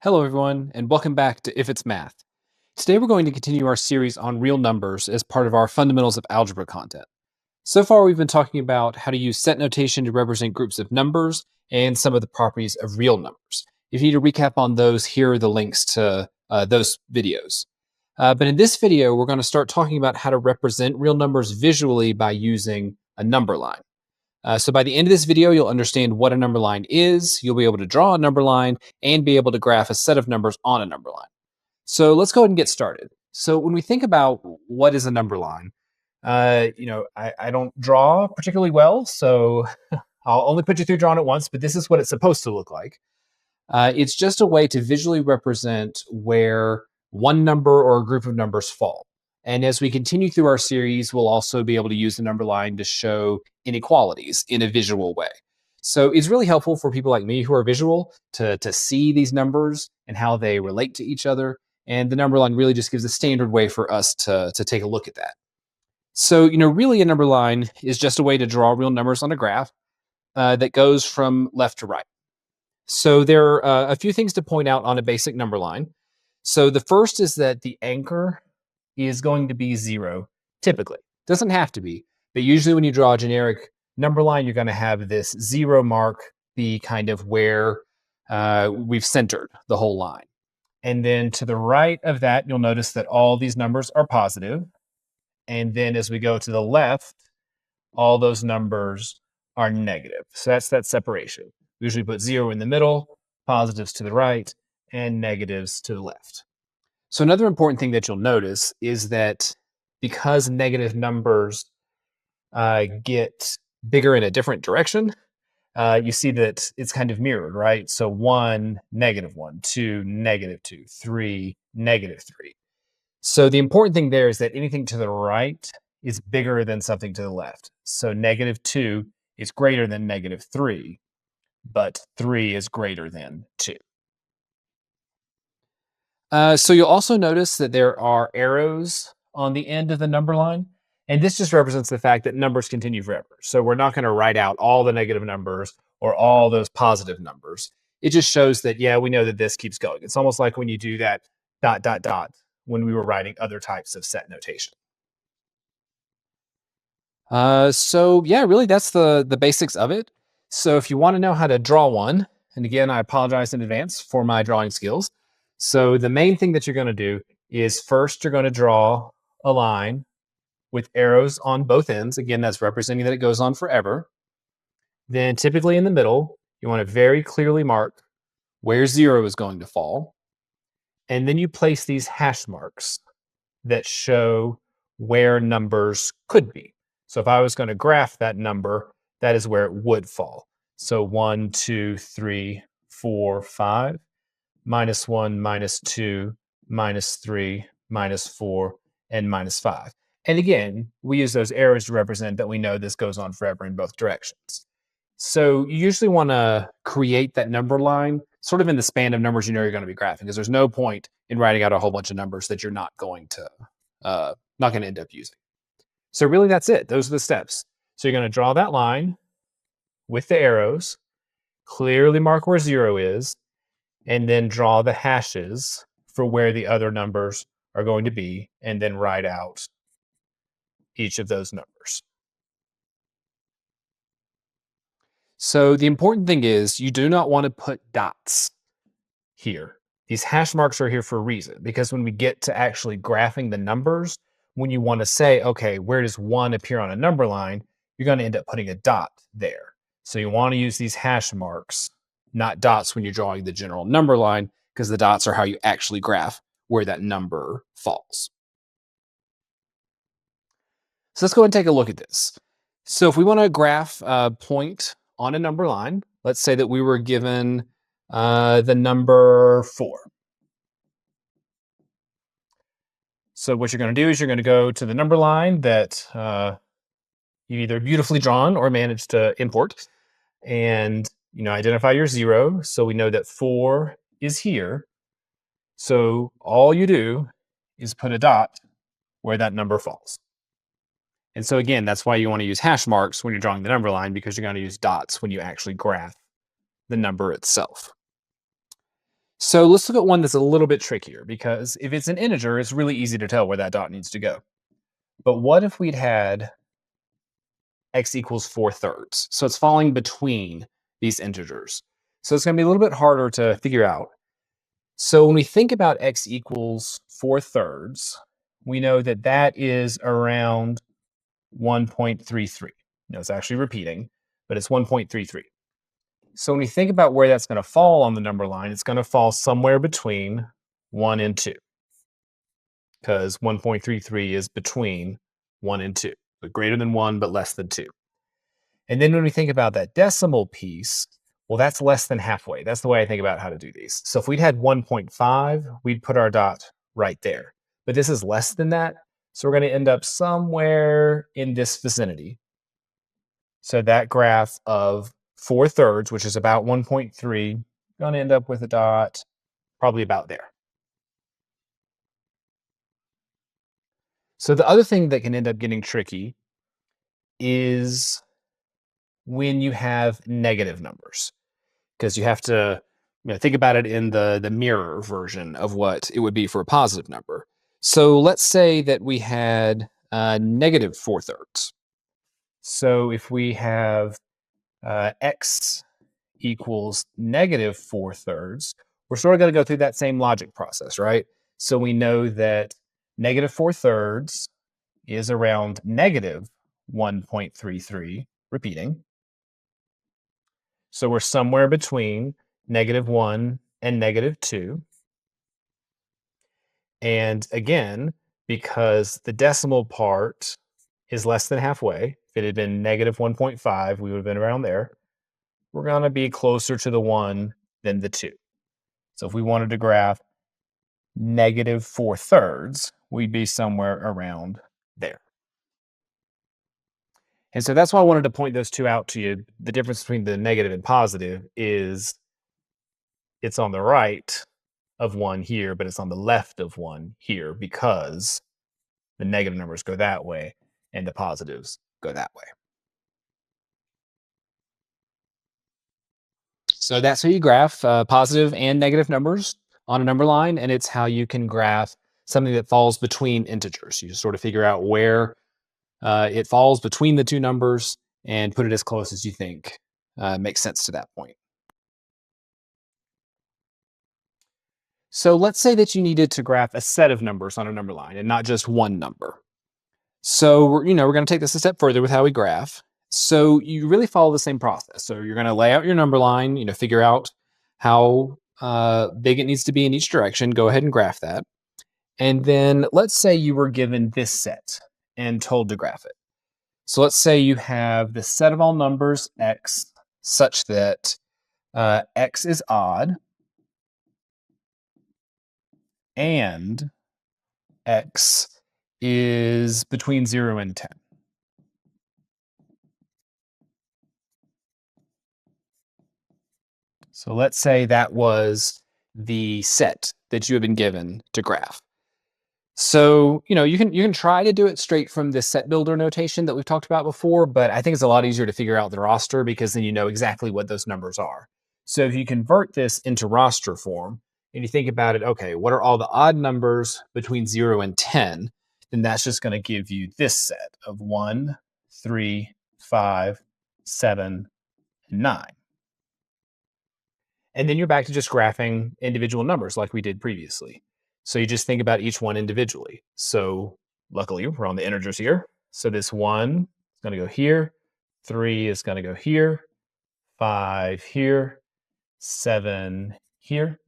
Hello, everyone, and welcome back to If It's Math. Today, we're going to continue our series on real numbers as part of our Fundamentals of Algebra content. So far, we've been talking about how to use set notation to represent groups of numbers and some of the properties of real numbers. If you need to recap on those, here are the links to those videos. But in this video, we're going to start talking about how to represent real numbers visually by using a number line. So by the end of this video, you'll understand what a number line is, you'll be able to draw a number line, and be able to graph a set of numbers on a number line. So let's go ahead and get started. So when we think about what is a number line, I don't draw particularly well, so I'll only put you through drawing it once, but this is what it's supposed to look like. It's just a way to visually represent where one number or a group of numbers fall. And as we continue through our series, we'll also be able to use the number line to show inequalities in a visual way. So it's really helpful for people like me who are visual to see these numbers and how they relate to each other. And the number line really just gives a standard way for us to take a look at that. So, really a number line is just a way to draw real numbers on a graph that goes from left to right. So there are a few things to point out on a basic number line. So the first is that the anchor is going to be 0, typically. Doesn't have to be, but usually when you draw a generic number line, you're going to have this 0 mark be kind of where we've centered the whole line. And then to the right of that, you'll notice that all these numbers are positive. And then as we go to the left, all those numbers are negative. So that's that separation. We usually put 0 in the middle, positives to the right, and negatives to the left. So another important thing that you'll notice is that because negative numbers get bigger in a different direction, you see that it's kind of mirrored, right? So 1, -1, 2, -2, 3, -3. So the important thing there is that anything to the right is bigger than something to the left. So -2 is greater than -3, but 3 is greater than 2. So you'll also notice that there are arrows on the end of the number line. And this just represents the fact that numbers continue forever. So we're not going to write out all the negative numbers or all those positive numbers. It just shows that, yeah, we know that this keeps going. It's almost like when you do that ... when we were writing other types of set notation. So yeah, really that's the basics of it. So if you want to know how to draw one, and again, I apologize in advance for my drawing skills. So the main thing that you're going to do is first you're going to draw a line with arrows on both ends. Again, that's representing that it goes on forever. Then typically in the middle, you want to very clearly mark where 0 is going to fall. And then you place these hash marks that show where numbers could be. So if I was going to graph that number, that is where it would fall. So 1, 2, 3, 4, 5, -1, -2, -3, -4, and -5. And again, we use those arrows to represent that we know this goes on forever in both directions. So you usually want to create that number line sort of in the span of numbers you know you're going to be graphing, because there's no point in writing out a whole bunch of numbers that you're not going to end up using. So really that's it. Those are the steps. So you're going to draw that line with the arrows, clearly mark where 0 is, and then draw the hashes for where the other numbers are going to be, and then write out each of those numbers. So the important thing is you do not want to put dots here. These hash marks are here for a reason, because when we get to actually graphing the numbers, when you want to say, okay, where does 1 appear on a number line, you're going to end up putting a dot there. So you want to use these hash marks, not dots when you're drawing the general number line, because the dots are how you actually graph where that number falls. So let's go ahead and take a look at this. So if we want to graph a point on a number line, let's say that we were given the number 4. So what you're going to do is you're going to go to the number line that you've either beautifully drawn or managed to import, and identify your 0. So we know that 4 is here. So all you do is put a dot where that number falls. And so again, that's why you want to use hash marks when you're drawing the number line, because you're going to use dots when you actually graph the number itself. So let's look at one that's a little bit trickier because if it's an integer, it's really easy to tell where that dot needs to go. But what if we'd had x equals 4/3? So it's falling between these integers. So it's going to be a little bit harder to figure out. So when we think about x equals 4/3, we know that that is around 1.33. No, it's actually repeating, but it's 1.33. So when we think about where that's going to fall on the number line, it's going to fall somewhere between 1 and 2, because 1.33 is between 1 and 2, but greater than 1, but less than 2. And then when we think about that decimal piece, well, that's less than halfway. That's the way I think about how to do these. So if we'd had 1.5, we'd put our dot right there. But this is less than that, so we're going to end up somewhere in this vicinity. So that graph of 4/3, which is about 1.3, going to end up with a dot probably about there. So the other thing that can end up getting tricky is when you have negative numbers, because you have to think about it in the mirror version of what it would be for a positive number. So let's say that we had negative 4/3. So if we have x equals negative 4/3, we're sort of going to go through that same logic process, right? So we know that negative 4/3 is around negative 1.33, repeating. So we're somewhere between -1 and -2. And again, because the decimal part is less than halfway, if it had been -1.5, we would have been around there. We're going to be closer to the 1 than the 2. So if we wanted to graph negative 4/3, we'd be somewhere around there. And so that's why I wanted to point those two out to you. The difference between the negative and positive is it's on the right of 1 here, but it's on the left of 1 here because the negative numbers go that way and the positives go that way. So that's how you graph positive and negative numbers on a number line, and it's how you can graph something that falls between integers. You just sort of figure out where it falls between the two numbers and put it as close as you think makes sense to that point. So let's say that you needed to graph a set of numbers on a number line and not just one number. So we're going to take this a step further with how we graph. So you really follow the same process. So you're going to lay out your number line, figure out how big it needs to be in each direction. Go ahead and graph that. And then let's say you were given this set and told to graph it. So let's say you have the set of all numbers x such that x is odd and x is between 0 and 10. So let's say that was the set that you have been given to graph. So, you can try to do it straight from the set builder notation that we've talked about before, but I think it's a lot easier to figure out the roster because then you know exactly what those numbers are. So if you convert this into roster form and you think about it, okay, what are all the odd numbers between 0 and 10? Then that's just going to give you this set of 1, 3, 5, 7, and 9. And then you're back to just graphing individual numbers like we did previously. So you just think about each one individually. So luckily, we're on the integers here. So this 1 is going to go here, 3 is going to go here, 5 here, 7 here,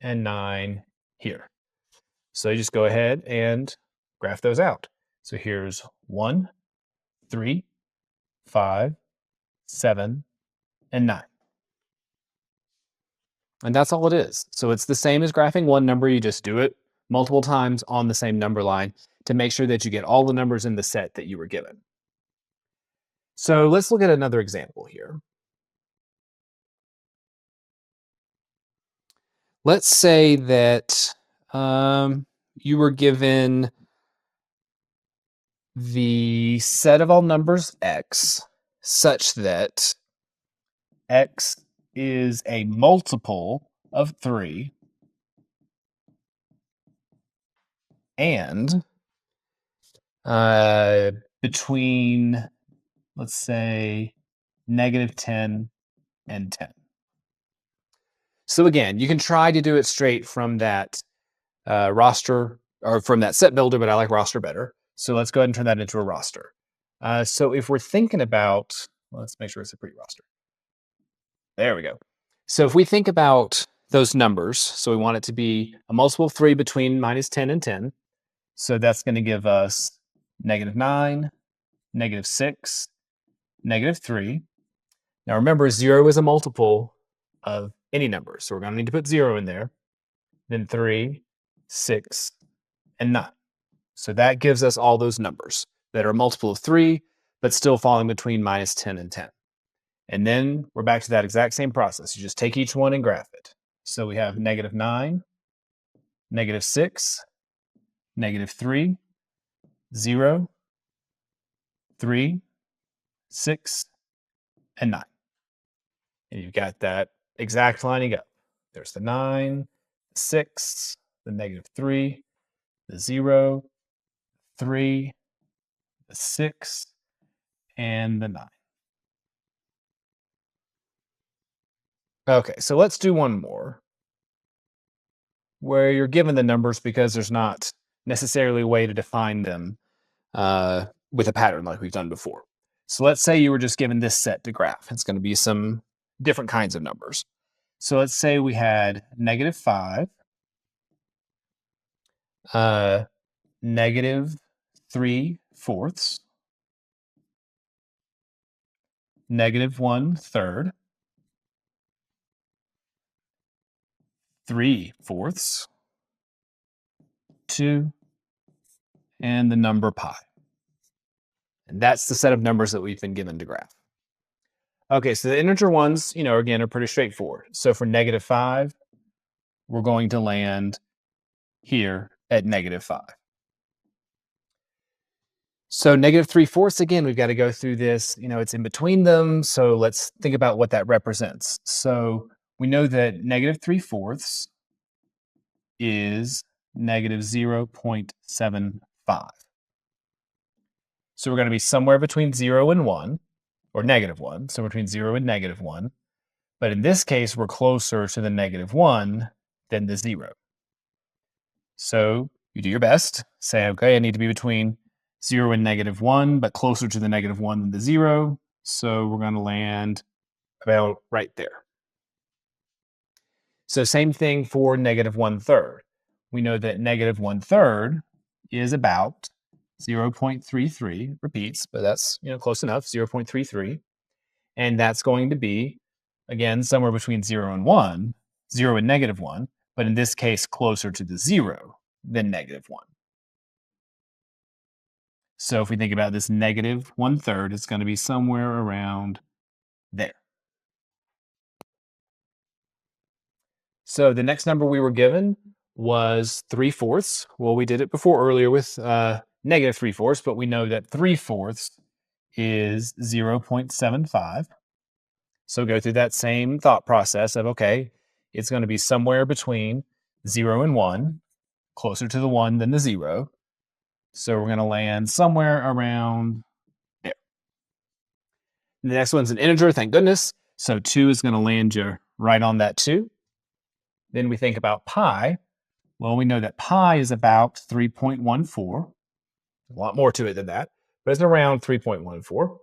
and 9 here. So you just go ahead and graph those out. So here's 1, 3, 5, 7, and 9. And that's all it is. So it's the same as graphing one number. You just do it multiple times on the same number line to make sure that you get all the numbers in the set that you were given. So let's look at another example here. Let's say that you were given the set of all numbers x such that x is a multiple of 3 and between, let's say, -10 and 10. So again, you can try to do it straight from that roster or from that set builder, but I like roster better. So let's go ahead and turn that into a roster. So if we're thinking about, well, let's make sure it's a pretty roster. There we go. So if we think about those numbers, so we want it to be a multiple of 3 between -10 and 10. So that's going to give us -9, -6, -3. Now remember, 0 is a multiple of any number. So we're going to need to put 0 in there. Then 3, 6, and 9. So that gives us all those numbers that are a multiple of 3, but still falling between -10 and 10. And then we're back to that exact same process. You just take each one and graph it. So we have -9, -6, -3, 0, 3, 6, and 9. And you've got that exact lining up. There's the 9, the 6, the -3, the 0, 3, the 6, and the 9. Okay, so let's do one more where you're given the numbers because there's not necessarily a way to define them with a pattern like we've done before. So let's say you were just given this set to graph. It's going to be some different kinds of numbers. So let's say we had -5, -3/4, -1/3, 3/4, 2, and the number pi. And that's the set of numbers that we've been given to graph. Okay, so the integer ones, again, are pretty straightforward. So for -5, we're going to land here at -5. So -3/4, again, we've got to go through this. It's in between them. So let's think about what that represents. So we know that -3/4 is -0.75. So we're going to be somewhere between 0 and 1, or -1. So between 0 and -1. But in this case, we're closer to the -1 than the 0. So you do your best. Say, okay, I need to be between 0 and -1, but closer to the -1 than the 0. So we're going to land about right there. So same thing for -1/3. We know that -1/3 is about 0.33, repeats, but that's close enough, 0.33. And that's going to be, again, somewhere between 0 and 1, 0 and -1, but in this case, closer to the 0 than -1. So if we think about this -1/3, it's going to be somewhere around there. So the next number we were given was 3/4. Well, we did it before earlier with -3/4, but we know that 3/4 is 0.75. So go through that same thought process of, okay, it's going to be somewhere between 0 and 1, closer to the 1 than the 0. So we're going to land somewhere around there. The next one's an integer, thank goodness. So 2 is going to land you right on that 2. Then we think about pi. Well, we know that pi is about 3.14. A lot more to it than that, but it's around 3.14.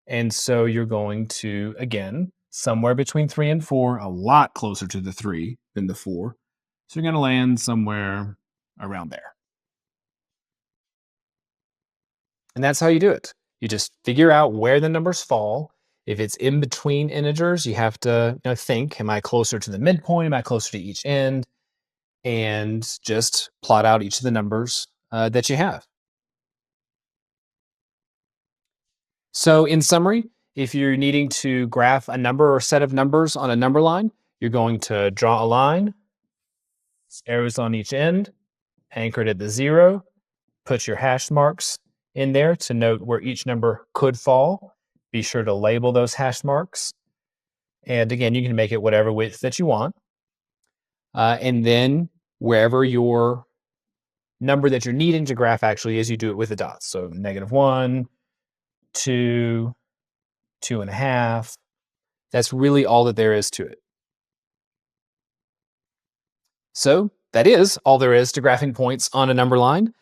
And so you're going to, again, somewhere between 3 and 4, a lot closer to the 3 than the 4. So you're going to land somewhere around there. And that's how you do it. You just figure out where the numbers fall. If it's in between integers, you have to think, am I closer to the midpoint? Am I closer to each end? And just plot out each of the numbers that you have. So in summary, if you're needing to graph a number or set of numbers on a number line, you're going to draw a line, arrows on each end, anchored at the 0, put your hash marks in there to note where each number could fall. Be sure to label those hash marks. And again, you can make it whatever width that you want. And then wherever your number that you're needing to graph actually is you do it with the dots. So -1, 2, 2.5. That's really all that there is to it. So that is all there is to graphing points on a number line.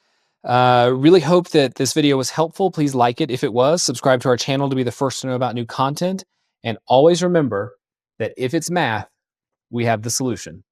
Really hope that this video was helpful. Please like it if it was. Subscribe to our channel to be the first to know about new content. And always remember that if it's math, we have the solution.